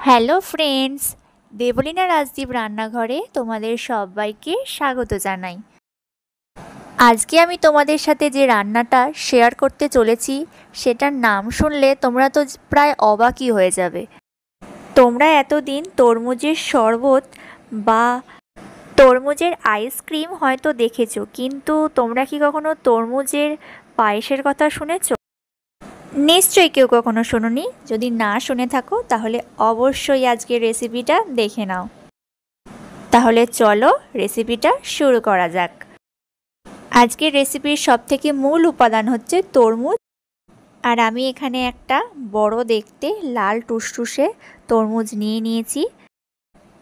Hello friends, Debolina Rajdeep রান্নাঘরে তোমাদের সবাইকে স্বাগত জানাই। আজকে আমি তোমাদের সাথে যে রান্নাটা শেয়ার করতে চলেছি সেটার নাম শুনলে তোমরা তো প্রায় অবাকই হয়ে যাবে। তোমরা এতদিন তরমুজের শরবত বা তরমুজের আইসক্রিম হয়তো দেখেছো, কিন্তু তোমরা কি কখনো তরমুজের পায়েসের কথা শুনেছো? নিশ্চয়ই কেউ কখনো শোনোনি। যদি না শুনে থাকো তাহলে অবশ্যই আজকের রেসিপিটা দেখে নাও। তাহলে চলো রেসিপিটা শুরু করা যাক। আজকের রেসিপির সবথেকে মূল উপাদান হচ্ছে তরমুজ, আর আমি এখানে একটা বড় দেখতে লাল টুসটুসে তরমুজ নিয়ে নিয়েছি।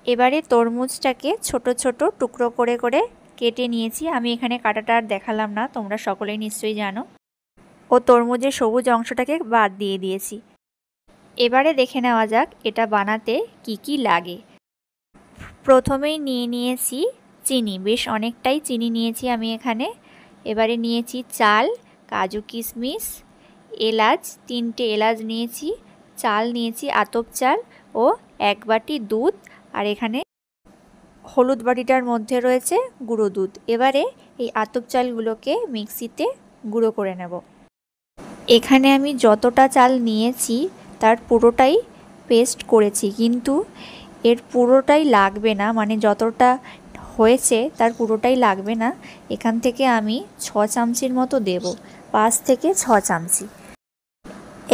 এবারে তরমুজটাকে ছোট ছোট টুকরো করে করে কেটে নিয়েছি। আমি এখানে কাটাটা আর দেখালাম না, তোমরা সকলেই নিশ্চয়ই জানো। ও তরমুজের সবুজ অংশটাকে বাদ দিয়ে দিয়েছি। এবারে দেখে নেওয়া যাক এটা বানাতে কি কি লাগে। প্রথমেই নিয়ে নিয়েছি চিনি, বেশ অনেকটাই চিনি নিয়েছি আমি এখানে। এবারে নিয়েছি চাল, কাজু কিশমিশ, এলাচ, 3টে এলাচ নিয়েছি, চাল নিয়েছি আতপ চাল ও 1 বাটি দুধ, আর এখানে হলুদ বাটিটার মধ্যে রয়েছে গুঁড়ো দুধ। এবারে এই আতপ চালগুলোকে মিক্সিতে গুঁড়ো করে নেব। এখানে আমি যতটা চাল নিয়েছি তার পুরোটাই পেস্ট করেছি, কিন্তু এর পুরোটাই লাগবে না, মানে যতটা হয়েছে তার পুরোটাই লাগবে না। এখান থেকে আমি 6 চামচির মতো দেব, 5 থেকে 6 চামচি।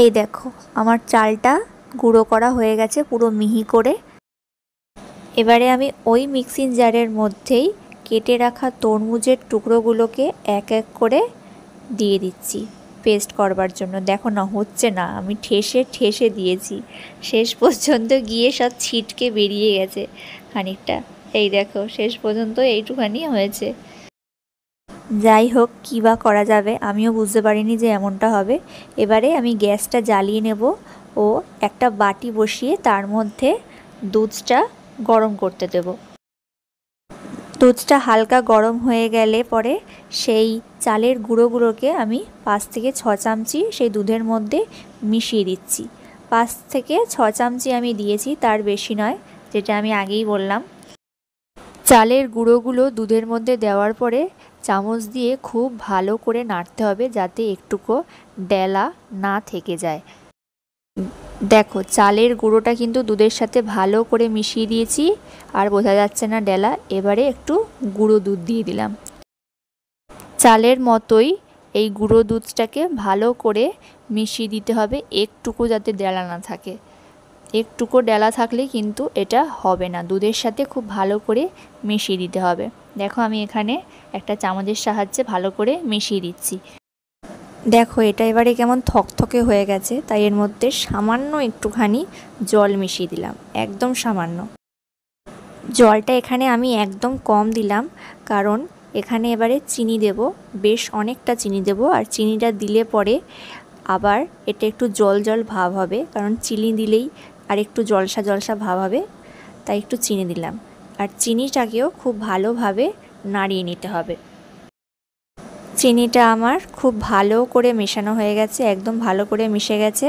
এই দেখো আমার চালটা গুঁড়ো করা হয়ে গেছে পুরো মিহি করে। এবারে আমি ওই মিক্সিং জারের মধ্যেই কেটে রাখা তরমুজের টুকরোগুলোকে এক এক করে দিয়ে দিচ্ছি পেস্ট করবার জন্য। দেখো না, হচ্ছে না, আমি ঠেসে ঠেসে দিয়েছি, শেষ পর্যন্ত গিয়ে সব ছিটকে বেরিয়ে গেছে খানিকটা। এই দেখো শেষ পর্যন্ত এইটুখানি হয়েছে। যাই হোক, কী বা করা যাবে, আমিও বুঝতে পারিনি যে এমনটা হবে। এবারে আমি গ্যাসটা জ্বালিয়ে নেব ও একটা বাটি বসিয়ে তার মধ্যে দুধটা গরম করতে দেব। দুধটা হালকা গরম হয়ে গেলে পরে সেই চালের গুঁড়োগুলোকে আমি 5 থেকে 6 চামচি সেই দুধের মধ্যে মিশিয়ে দিচ্ছি। 5 থেকে 6 চামচি আমি দিয়েছি, তার বেশি নয়, যেটা আমি আগেই বললাম। চালের গুঁড়োগুলো দুধের মধ্যে দেওয়ার পরে চামচ দিয়ে খুব ভালো করে নাড়তে হবে, যাতে একটুকু ডেলা না থেকে যায়। দেখো চালের গুঁড়োটা কিন্তু দুধের সাথে ভালো করে মিশিয়ে দিয়েছি, আর বোঝা যাচ্ছে না ডেলা। এবারে একটু গুঁড়ো দুধ দিয়ে দিলাম। চালের মতোই এই গুঁড়ো দুধটাকে ভালো করে মিশিয়ে দিতে হবে, একটুকু যাতে ডেলা না থাকে। একটুকু ডেলা থাকলে কিন্তু এটা হবে না, দুধের সাথে খুব ভালো করে মিশিয়ে দিতে হবে। দেখো আমি এখানে একটা চামচের সাহায্যে ভালো করে মিশিয়ে দিচ্ছি। দেখো এটা এবারে কেমন থকথকে হয়ে গেছে, তাই এর মধ্যে সামান্য একটুখানি জল মিশিয়ে দিলাম, একদম সামান্য। জলটা এখানে আমি একদম কম দিলাম, কারণ এখানে এবারে চিনি দেব, বেশ অনেকটা চিনি দেব। আর চিনিটা দিলে পরে আবার এটা একটু জল জল ভাব হবে, কারণ চিনি দিলেই আর একটু জলসা জলসা ভাব হবে, তাই একটু চিনি দিলাম। আর চিনিটাকেও খুব ভালোভাবে নাড়িয়ে নিতে হবে। চিনিটা আমার খুব ভালো করে মেশানো হয়ে গেছে, একদম ভালো করে মিশে গেছে।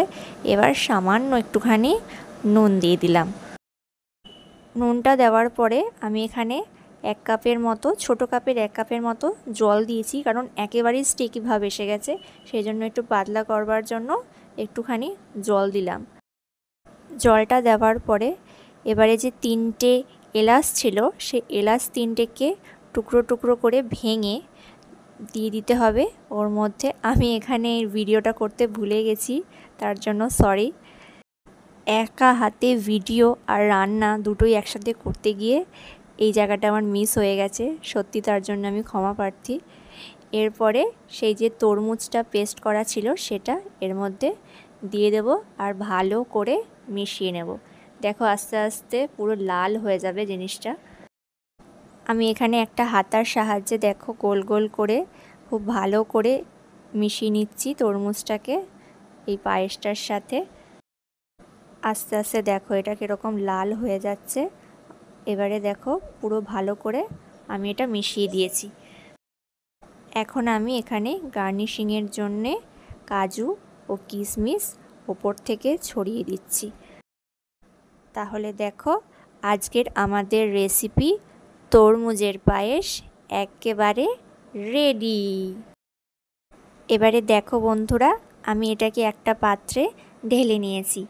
এবার সামান্য একটুখানি নুন দিয়ে দিলাম। নুনটা দেওয়ার পরে আমি এখানে 1 কাপের মতো, ছোটো কাপের 1 কাপের মতো জল দিয়েছি, কারণ একেবারেই স্টিকি ভাব এসে গেছে, সেই জন্য একটু পাতলা করবার জন্য একটুখানি জল দিলাম। জলটা দেওয়ার পরে এবারে যে 3টে এলাচ ছিল, সেই এলাচ 3টেকে টুকরো টুকরো করে ভেঙে দিয়ে দিতে হবে ওর মধ্যে। আমি এখানে ভিডিওটা করতে ভুলে গেছি, তার জন্য সরি। একা হাতে ভিডিও আর রান্না দুটোই একসাথে করতে গিয়ে এই জায়গাটা আমার মিস হয়ে গেছে, সত্যি তার জন্য আমি ক্ষমা প্রার্থী। এরপরে সেই যে তরমুজটা পেস্ট করা ছিল সেটা এর মধ্যে দিয়ে দেব, আর ভালো করে মিশিয়ে নেব। দেখো আস্তে আস্তে পুরো লাল হয়ে যাবে জিনিসটা। আমি এখানে একটা হাতার সাহায্যে দেখো গোল গোল করে খুব ভালো করে মিশিয়ে নিচ্ছি তরমুজটাকে এই পায়েসটার সাথে। আস্তে আস্তে দেখো এটা কীরকম লাল হয়ে যাচ্ছে। এবারে দেখো পুরো ভালো করে আমি এটা মিশিয়ে দিয়েছি। এখন আমি এখানে গার্নিশিংয়ের জন্যে কাজু ও কিশমিশ ওপর থেকে ছড়িয়ে দিচ্ছি। তাহলে দেখো আজকের আমাদের রেসিপি তরমুজের পায়েস একেবারে রেডি। এবারে দেখো বন্ধুরা, আমি এটাকে একটা পাত্রে ঢেলে নিয়েছি।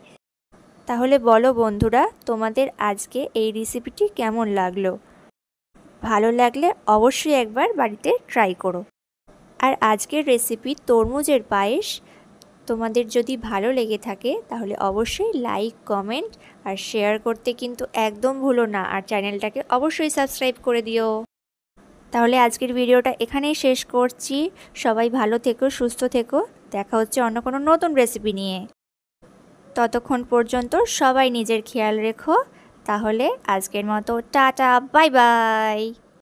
তাহলে বলো বন্ধুরা, তোমাদের আজকে এই রেসিপিটি কেমন লাগলো? ভালো লাগলে অবশ্যই একবার বাড়িতে ট্রাই করো। আর আজকের রেসিপি তরমুজের পায়েস তোমাদের যদি ভালো লেগে থাকে তাহলে অবশ্যই লাইক, কমেন্ট আর শেয়ার করতে কিন্তু একদম ভুলো না। আর চ্যানেলটাকে অবশ্যই সাবস্ক্রাইব করে দিও। তাহলে আজকের ভিডিওটা এখানেই শেষ করছি। সবাই ভালো থেকো, সুস্থ থেকো। দেখা হচ্ছে অন্য কোনো নতুন রেসিপি নিয়ে। ততক্ষণ পর্যন্ত সবাই নিজের খেয়াল রেখো। তাহলে আজকের মতো টাটা, বাই বাই।